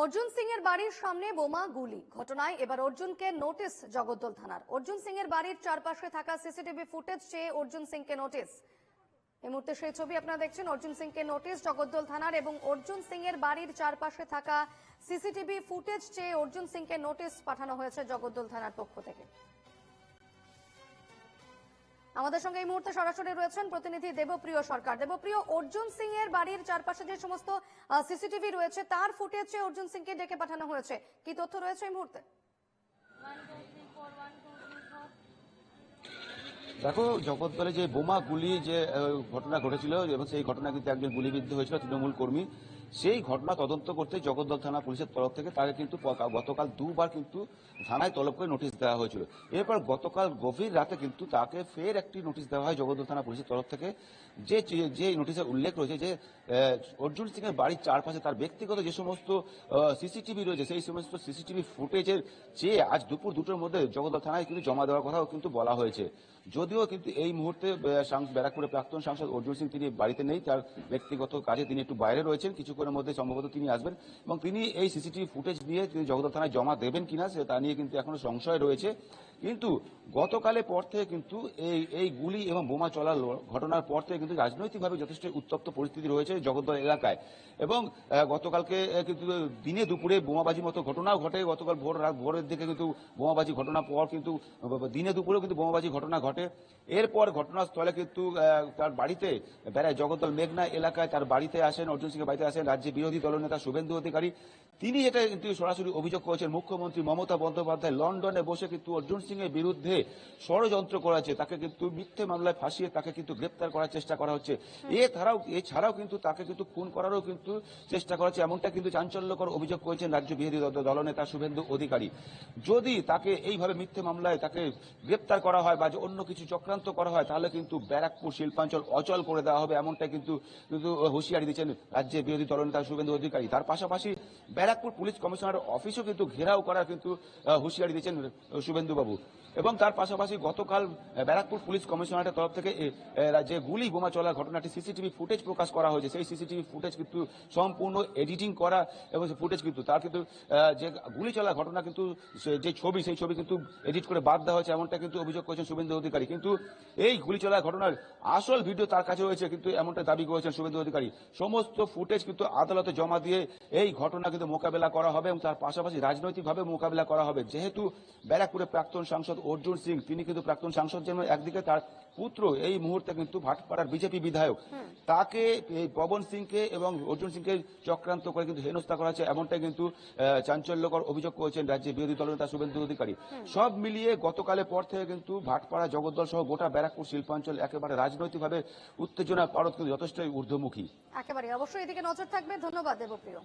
অর্জুন সিং এর বাড়ির সামনে বোমা গুলি ঘটনায় এবার অর্জুনকে নোটিশ জগদ্দল থানার। অর্জুন সিং এর বাড়ির চারপাশে থাকা সিসিটিভি ফুটেজ চেয়ে অর্জুন সিংকে নোটিশ। এই মুহূর্তে সেই ছবি আপনারা দেখছেন। অর্জুন সিংকে নোটিশ জগদ্দল থানার এবং অর্জুন সিং এর বাড়ির চারপাশে থাকা সিসিটিভি ফুটেজ চেয়ে অর্জুন সিংকে নোটিশ পাঠানো হয়েছে জগদ্দল থানার পক্ষ থেকে। আমাদের সঙ্গে এই মুহূর্তে সরাসরি রয়েছেন প্রতিনিধি দেবপ্রিয় সরকার। দেবপ্রিয়, অর্জুন সিং এর বাড়ির চারপাশে যে সমস্ত সিসিটিভি রয়েছে তার ফুটেজে অর্জুন সিংকে ডেকে পাঠানো হয়েছে, কি তথ্য রয়েছে এই মুহূর্তে? দেখো, জগদ্দলে যে বোমা গুলি যে ঘটনা ঘটেছিল এবং সেই ঘটনা কিন্তু একজন গুলিবিদ্ধ হয়েছিল তৃণমূল কর্মী, সেই ঘটনা তদন্ত করতে জগদ্দল থানা পুলিশের তরফ থেকে তাকে কিন্তু গতকাল দুবার কিন্তু থানায় তলব করে নোটিশ দেওয়া হয়েছিল। এরপর গতকাল গভীর রাতে কিন্তু তাকে ফের একটি নোটিশ দেওয়া হয় জগদ্দল থানা পুলিশের তরফ থেকে। যে নোটিশের উল্লেখ রয়েছে যে অর্জুন সিং এর বাড়ির চারপাশে তার ব্যক্তিগত যে সমস্ত সিসিটিভি রয়েছে সেই সমস্ত সিসিটিভি ফুটেজের চেয়ে আজ দুপুর 2টোর মধ্যে জগদ্দল থানায় কিন্তু জমা দেওয়ার কথাও কিন্তু বলা হয়েছে। যদিও কিন্তু এই মুহূর্তে ব্যারাকপুরের প্রাক্তন সাংসদ অর্জুন সিং তিনি বাড়িতে নেই, তার ব্যক্তিগত কাজে তিনি একটু বাইরে রয়েছেন, কিছুক্ষণের মধ্যে সম্ভবত তিনি আসবেন এবং তিনি এই সিসিটিভি ফুটেজ নিয়ে তিনি জগদ্দল থানায় জমা দেবেন কিনা তা নিয়ে কিন্তু এখনো সংশয় রয়েছে। কিন্তু গতকালের পর থেকে কিন্তু এই গুলি এবং বোমা চলার ঘটনার পর থেকে কিন্তু রাজনৈতিকভাবে যথেষ্ট উত্তপ্ত পরিস্থিতি রয়েছে জগদ্দল এলাকায়। এবং গতকালকে কিন্তু দিনে দুপুরে বোমাবাজির মতো ঘটনাও ঘটে। গতকাল ভোরের দিকে কিন্তু বোমাবাজি ঘটনার পর কিন্তু দিনে দুপুরেও কিন্তু বোমাবাজি ঘটনা ঘটে। এরপর ঘটনাস্থলে কিন্তু তার বাড়িতে বেড়ায় জগদ্দল মেঘনা এলাকায় তার বাড়িতে আসেন, অর্জুন সিংয়ের বাড়িতে আসেন রাজ্যের বিরোধী দলনেতা শুভেন্দু অধিকারী। তিনি এটা কিন্তু সরাসরি অভিযোগ করেছেন মুখ্যমন্ত্রী মমতা বন্দ্যোপাধ্যায় লন্ডনে বসে কিন্তু অর্জুন সিং এর বিরুদ্ধে ষড়যন্ত্র করেছে, তাকে কিন্তু মিথ্যে মামলায় ফাঁসিয়ে তাকে কিন্তু গ্রেপ্তার করার চেষ্টা করা হচ্ছে। এছাড়াও কিন্তু তাকে কিন্তু খুন করারও কিন্তু চেষ্টা করা হচ্ছে, এমনটা কিন্তু চাঞ্চল্যকর অভিযোগ করেছেন রাজ্য বিরোধী দলনেতা শুভেন্দু অধিকারী। যদি তাকে এইভাবে মিথ্যে মামলায় তাকে গ্রেপ্তার করা হয় বা অন্য কিছু চক্রান্ত করা হয় তাহলে কিন্তু ব্যারাকপুর শিল্পাঞ্চল অচল করে দেওয়া হবে, এমনটাই কিন্তু হুঁশিয়ারি দিচ্ছেন রাজ্যের বিরোধী দলনেতা শুভেন্দু অধিকারী। তার পাশাপাশি ব্যারাকপুর পুলিশ কমিশনার অফিসও কিন্তু ঘেরাও করার কিন্তু হুঁশিয়ারি দিচ্ছেন শুভেন্দু বাবু। এবং তার পাশাপাশি গতকাল ব্যারাকপুর পুলিশ কমিশনারের তরফ থেকে যে গুলি বোমা চলার ঘটনাটি সিসিটিভি ফুটেজ প্রকাশ করা হয়েছে, সেই সিসিটিভি ফুটেজ কিন্তু সম্পূর্ণ এডিটিং করা এবং ফুটেজ কিন্তু তার কিন্তু যে গুলি চলার ঘটনা কিন্তু যে ছবি সেই ছবি কিন্তু এডিট করে বাদ দেওয়া হয়েছে, এমনটা কিন্তু অভিযোগ করেছেন শুভেন্দু অধিকারী। কিন্তু এই গুলি চলার ঘটনার আসল ভিডিও তার কাছে রয়েছে কিন্তু এমনটা দাবি করেছেন শুভেন্দু অধিকারী। সমস্ত ফুটেজ কিন্তু আদালতে জমা দিয়ে এই ঘটনা কিন্তু মোকাবেলা করা হবে এবং তার পাশাপাশি রাজনৈতিকভাবে মোকাবেলা করা হবে। যেহেতু ব্যারাকপুরের প্রাক্তন সাংসদ অর্জুন সিং তিনি কিন্তু প্রাক্তন সাংসদ যেন একদিকে তার পুত্র এই মুহূর্তে কিন্তু ভাটপাড়ার বিজেপি বিধায়ক, তাকে এই পবন সিংকে এবং অর্জুন সিংকে চক্রান্ত করে কিন্তু হেনস্থা করা হচ্ছে, এমনটাই কিন্তু চাঞ্চল্যকর অভিযোগ করেছেন রাজ্যের বিরোধী দলনেতা শুভেন্দু অধিকারী। সব মিলিয়ে গতকালের পর থেকে কিন্তু ভাটপাড়া জগদ্দল সহ গোটা ব্যারাকপুর শিল্পাঞ্চল একেবারে রাজনৈতিকভাবে উত্তেজনা পারদ কিন্তু যথেষ্টই ঊর্ধ্বমুখী। একেবারে অবশ্যই এদিকে নজর থাকবে। ধন্যবাদ দেবপ্রিয়।